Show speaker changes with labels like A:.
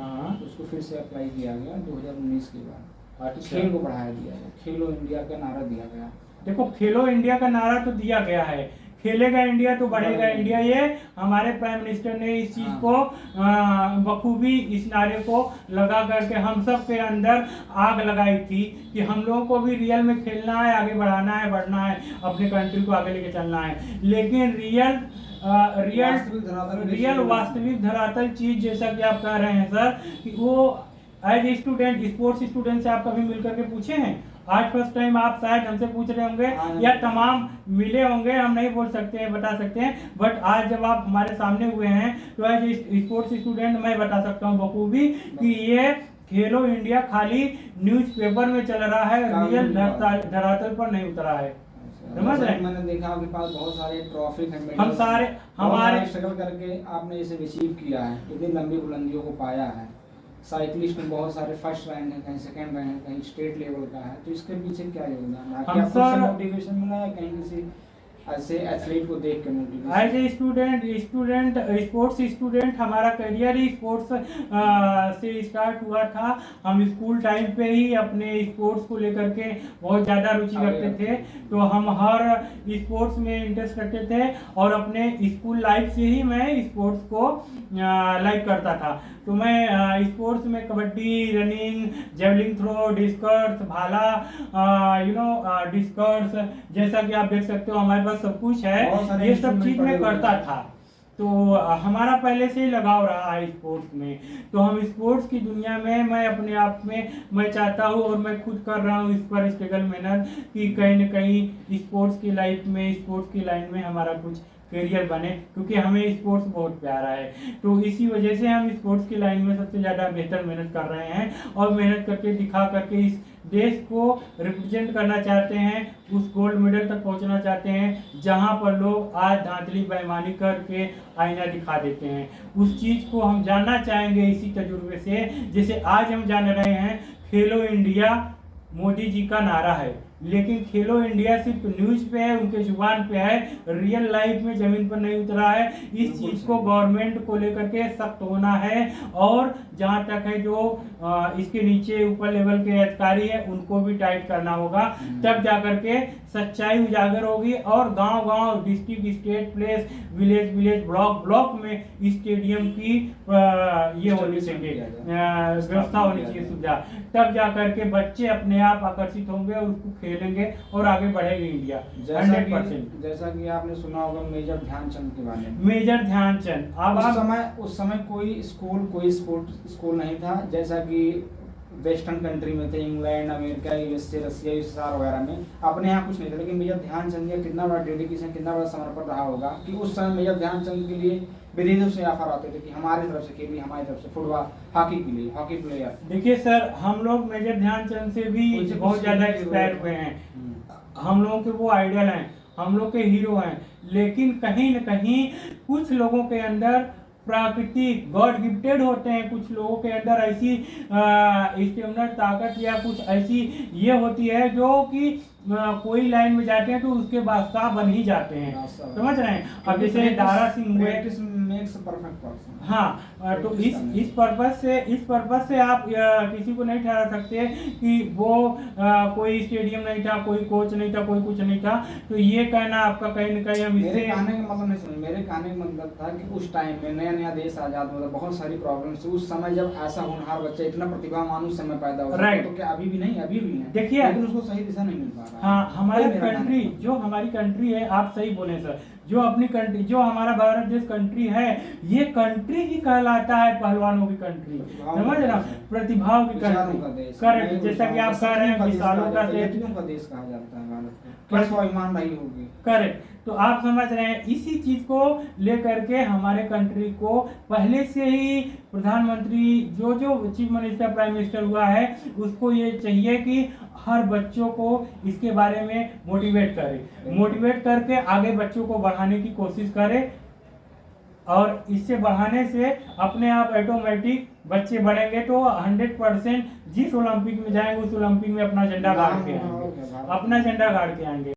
A: हाँ।
B: तो उसको फिर से अप्लाई किया गया 2019 के बाद।
A: अच्छा।
B: खेल को बढ़ाया दिया गया, खेलो इंडिया का नारा दिया गया।
A: देखो, खेलो इंडिया का नारा तो दिया गया है, खेलेगा इंडिया तो बढ़ेगा इंडिया, ये हमारे प्राइम मिनिस्टर ने इस चीज को बखूबी इस नारे को लगा करके हम सब के अंदर आग लगाई थी कि हम लोगों को भी रियल में खेलना है, आगे बढ़ाना है, बढ़ना है, अपने कंट्री को आगे लेके चलना है। लेकिन रियल वास्तविक धरातल चीज, जैसा कि आप कह रहे हैं सर, कि वो as a student, sports student से आप कभी मिल करके पूछे हैं? आज फर्स्ट टाइम आप शायद हमसे पूछ रहे होंगे या तमाम मिले होंगे, हम नहीं बोल सकते हैं, बता सकते हैं, बट आज जब आप हमारे सामने हुए हैं तो एज ए स्पोर्ट्स स्टूडेंट मैं बता सकता हूँ बखूबी कि ये खेलो इंडिया खाली न्यूज़पेपर में चल रहा है, रियल धरातल पर नहीं उतरा है। समझ रहे हैं?
B: मैंने देखा आपके पास बहुत सारे ट्रॉफी हैं,
A: हम सारे हमारे
B: स्ट्रगल करके आपने इसे अचीव किया है, इतनी लंबी बुलंदियों को पाया है। साइकिलिस्ट में बहुत सारे फर्स्ट रैंक है, कहीं सेकंड रैंक है, कहीं स्टेट लेवल का है, तो इसके पीछे क्या योगदान है?
A: हम सर
B: मोटिवेशन मिला है कहीं किसी ऐसे एथलीट को देख के motivation?
A: As a student sports student हमारा करियर ही स्पोर्ट्स से स्टार्ट हुआ था। हम स्कूल टाइम पे ही अपने स्पोर्ट्स को लेकर के बहुत ज़्यादा रुचि रखते थे, तो हम हर स्पोर्ट्स में इंटरेस्ट रखते थे और अपने स्कूल लाइफ से ही मैं स्पोर्ट्स को लाइक करता था। तो मैं स्पोर्ट्स में kabaddi, running, javelin throw, discus, भाला, डिस्कस, जैसा कि आप देख सकते हो हमारे पास सब कुछ है, ये सब चीज मैं करता था। तो हमारा पहले से ही लगाव रहा है स्पोर्ट्स में। तो हम स्पोर्ट्स की दुनिया में मैं अपने आप में मैं चाहता हूँ और मैं खुद कर रहा हूँ इस पर स्ट्रगल मेहनत कि कहीं न कहीं स्पोर्ट्स की लाइफ में, स्पोर्ट्स की लाइन में हमारा कुछ करियर बने, क्योंकि हमें स्पोर्ट्स बहुत प्यारा है। तो इसी वजह से हम स्पोर्ट्स की लाइन में सबसे ज़्यादा बेहतर मेहनत कर रहे हैं और मेहनत करके दिखा करके इस देश को रिप्रेजेंट करना चाहते हैं, उस गोल्ड मेडल तक पहुंचना चाहते हैं जहां पर लोग आज धांधली बेईमानी करके आईना दिखा देते हैं। उस चीज़ को हम जानना चाहेंगे इसी तजुर्बे से, जैसे आज हम जान रहे हैं खेलो इंडिया मोदी जी का नारा है, लेकिन खेलो इंडिया सिर्फ न्यूज पे है, उनके जुबान पे है, रियल लाइफ में जमीन पर नहीं उतरा है। इस चीज को गवर्नमेंट को लेकर के सख्त होना है और जहां तक है जो इसके नीचे ऊपर लेवल के अधिकारी है उनको भी टाइट करना होगा, तब जाकर के सच्चाई उजागर होगी और गांव-गांव, district, state, place, village, block में स्टेडियम की ये होनी चाहिए, व्यवस्था होनी चाहिए, सुविधा, तब जाकर के बच्चे अपने आप आकर्षित होंगे और उसको खेलेंगे और आगे बढ़ेगी इंडिया 100%।
B: जैसा कि आपने सुना होगा मेजर ध्यानचंद के बारे में।
A: मेजर ध्यानचंद, अब
B: उस समय कोई स्पोर्ट स्कूल नहीं था, जैसा कि वेस्टर्न कंट्री में थे, इंग्लैंड, अमेरिका, यूएसए, रसिया, यूएसआर वगैरह में, अपने यहाँ कुछ नहीं था। लेकिन मेजर ध्यानचंद का कितना बड़ा डेडिकेशन, कितना बड़ा समर्पण रहा होगा कि उस समय मेजर ध्यानचंद के लिए विदेशों से ऑफर आते थे कि हमारी तरफ से खेलिए, हमारी तरफ से फुटबॉल, हॉकी के लिए, हॉकी प्लेयर।
A: देखिए सर, हम लोग मेजर ध्यानचंद से भी बहुत ज्यादा इंस्पायर हुए हैं, हम लोगों के वो आइडल हैं, हम लोग के हीरो हैं, लेकिन कहीं न कहीं कुछ लोगों के अंदर प्राकृतिक गॉड गिफ्टेड होते हैं, कुछ लोगों के अंदर ऐसी स्टेमिना, ताकत या कुछ ऐसी ये होती है जो कि कोई लाइन में जाते हैं तो उसके बादशाह बन ही जाते हैं, समझ रहे हैं। अब जैसे दारा सिंह हुए, हाँ, तो इस पर्पस से आप किसी को नहीं ठहरा सकते कि वो कोई स्टेडियम नहीं था, कोई कोच नहीं था, कोई कुछ नहीं था। तो ये कहना आपका कहीं न कहीं हम
B: मेरे कहने का मतलब नहीं सुन, मेरे कहने का मतलब था कि उस टाइम में नया देश आजाद हुआ, बहुत सारी प्रॉब्लम्स, उस समय जब ऐसा होनहार बच्चा, इतना प्रतिभावान उस समय पैदा हुआ, तो क्या अभी भी नहीं है? अभी भी है,
A: देखिए,
B: लेकिन उसको सही दिशा नहीं मिल पा रहा।
A: हाँ, हमारी कंट्री, जो हमारी कंट्री है, आप सही बोले सर, जो अपनी कंट्री, जो हमारा भारत देश कंट्री है, ये कंट्री ही कहलाता है पहलवानों की कंट्री, समझ रहे ना, प्रतिभाओं की कंट्री, करेक्ट। जैसा कि आप कह रहे हैं विशालों का
B: देश कहा जाता है भारत, स्वाभिमान रही होगी,
A: करेक्ट। तो आप समझ रहे हैं, इसी चीज को लेकर के हमारे कंट्री को पहले से ही प्रधानमंत्री, जो चीफ मिनिस्टर, प्राइम मिनिस्टर हुआ है, उसको ये चाहिए कि हर बच्चों को इसके बारे में मोटिवेट करके आगे बच्चों को बढ़ाने की कोशिश करे, और इससे बढ़ाने से अपने आप ऑटोमेटिक बच्चे बढ़ेंगे तो 100% जिस ओलंपिक में जाएंगे उस ओलंपिक में अपना झंडा गाड़ के आएंगे।